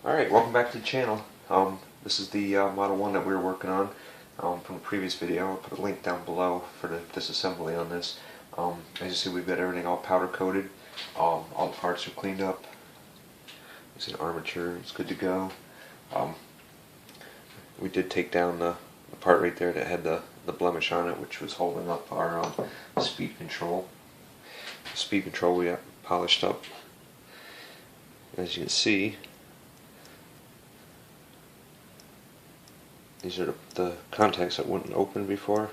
Alright, welcome back to the channel. This is the Model 1 that we were working on from the previous video. I'll put a link down below for the disassembly on this. As you see, we've got everything all powder coated. All the parts are cleaned up. You see the armature, it's good to go. We did take down the part right there that had the blemish on it, which was holding up our speed control. The speed control we got polished up. As you can see, these are the contacts that wouldn't open before,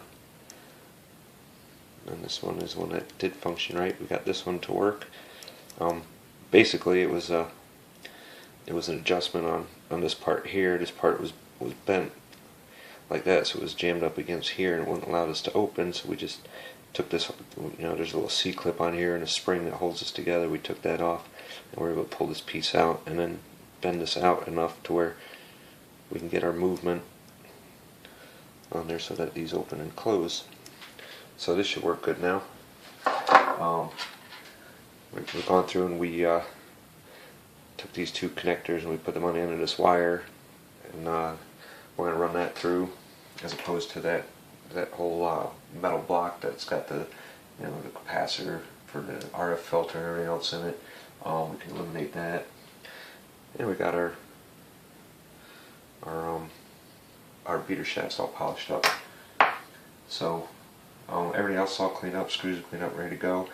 and this one is one that did function right. We got this one to work. Basically, it was an adjustment on this part here. This part was bent like that, so it was jammed up against here and it wouldn't allow this to open. So we just took this. There's a little C-clip on here and a spring that holds this together. We took that off and we were able to pull this piece out and then bend this out enough to where we can get our movement on there so that these open and close. So this should work good now. We've gone through and we took these two connectors and we put them on the end of this wire, and we're going to run that through as opposed to that whole metal block that's got the the capacitor for the RF filter and everything else in it. We can eliminate that, and we got our beater shafts all polished up. So everything else is all cleaned up, screws are cleaned up, ready to go.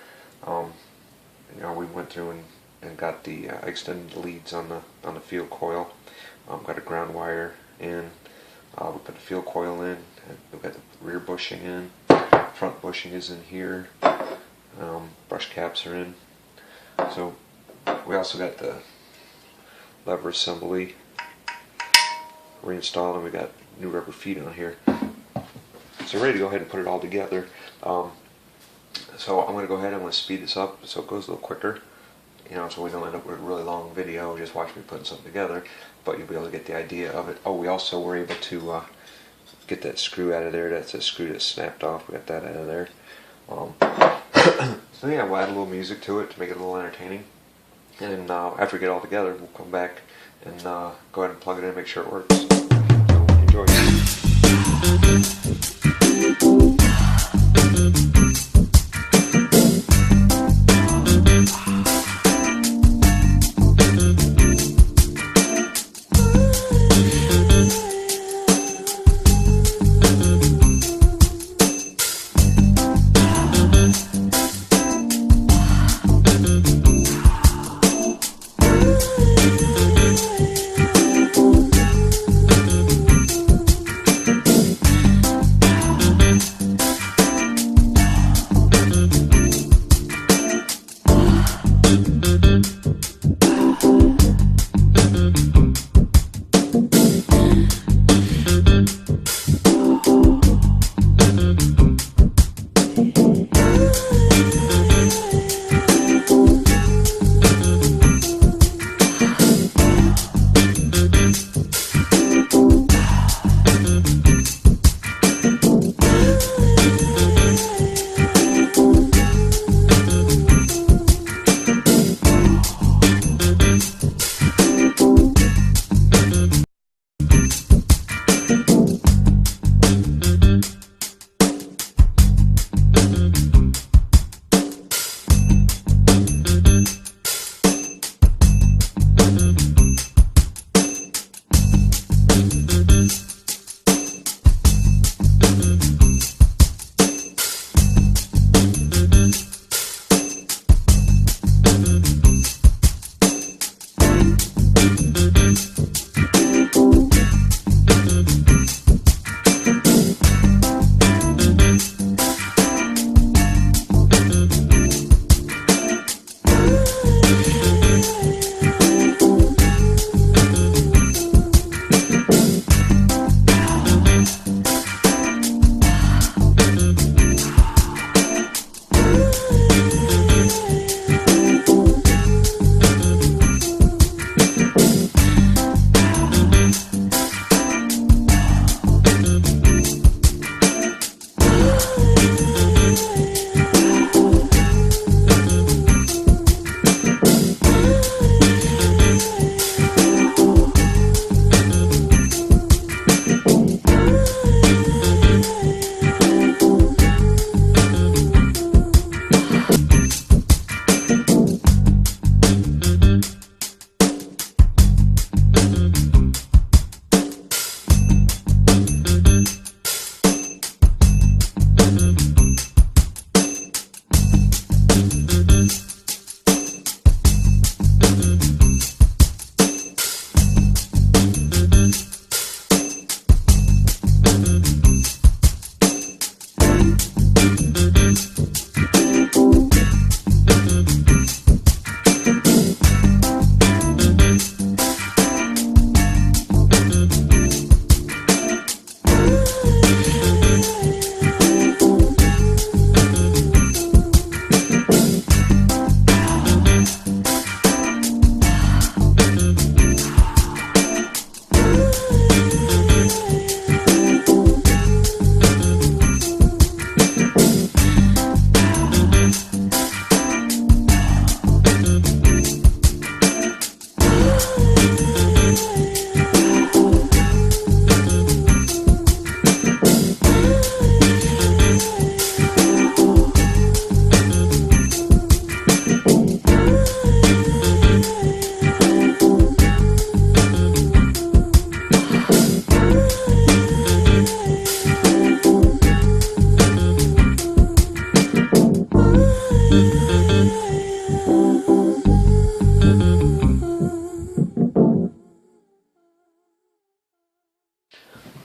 We went through and got the extended leads on the field coil. Got a ground wire in. We put the field coil in. And we've got the rear bushing in. Front bushing is in here. Brush caps are in. So we also got the lever assembly reinstalled, and we got new rubber feet on here. So we're ready to go ahead and put it all together. So I'm going to go ahead and I'm going to speed this up so it goes a little quicker. So we don't end up with a really long video. Just watch me putting something together, but you'll be able to get the idea of it. Oh, we also were able to get that screw out of there. That's a screw that snapped off. We got that out of there. So yeah, we'll add a little music to it to make it a little entertaining. And after we get it all together, we'll come back and go ahead and plug it in and make sure it works. So enjoy.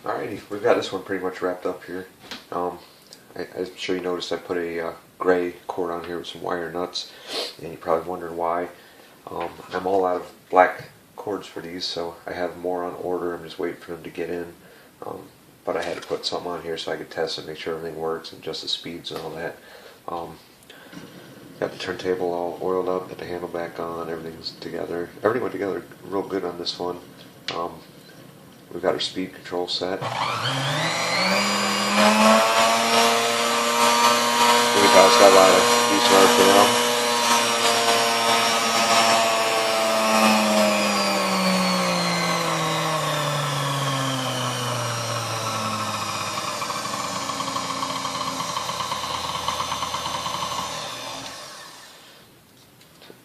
Alrighty, we've got this one pretty much wrapped up here. I'm sure you noticed I put a gray cord on here with some wire nuts, and you're probably wondering why. I'm all out of black cords for these, so I have more on order. I'm just waiting for them to get in. But I had to put something on here so I could test and make sure everything works and adjust the speeds and all that. Got the turntable all oiled up, got the handle back on, everything's together. Everything went together real good on this one. We've got our speed control set. Here we go, it's got a lot of VCR for now.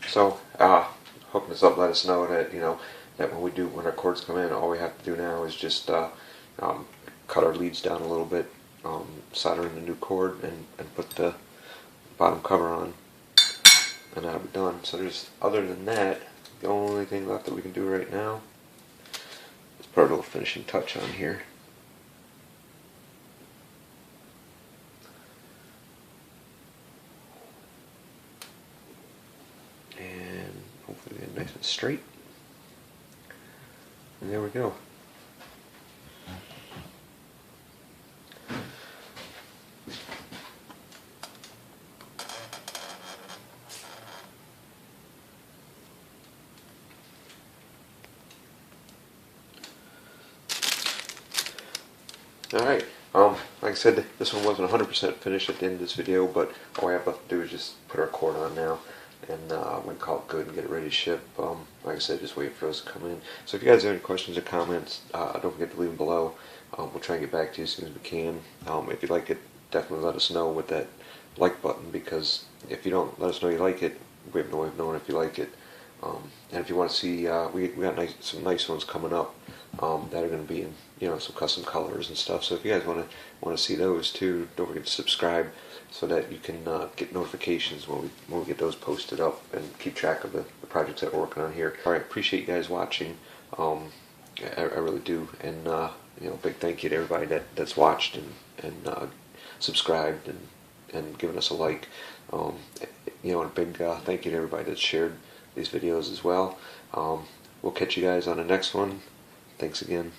So, hooking this up, let us know that, that when our cords come in, all we have to do now is just cut our leads down a little bit, solder in the new cord, and put the bottom cover on, and that'll be done. So other than that, the only thing left that we can do right now is put a little finishing touch on here. Hopefully get it nice and straight. And there we go. Alright, like I said, this one wasn't 100% finished at the end of this video, but all we have left to do is just put our cord on now, and we can call it good and get it ready to ship. Like I said, just wait for those to come in. So if you guys have any questions or comments, don't forget to leave them below. We'll try and get back to you as soon as we can. If you like it, definitely let us know with that like button, because if you don't let us know you like it, we have no way of knowing if you like it. And if you want to see, we got some nice ones coming up that are going to be in some custom colors and stuff. So if you guys want to see those too, don't forget to subscribe so that you can get notifications when we get those posted up, and keep track of the projects that we're working on here. All right, appreciate you guys watching. I really do, and big thank you to everybody that's watched and subscribed and given us a like. And a big thank you to everybody that's shared these videos as well. We'll catch you guys on the next one. Thanks again.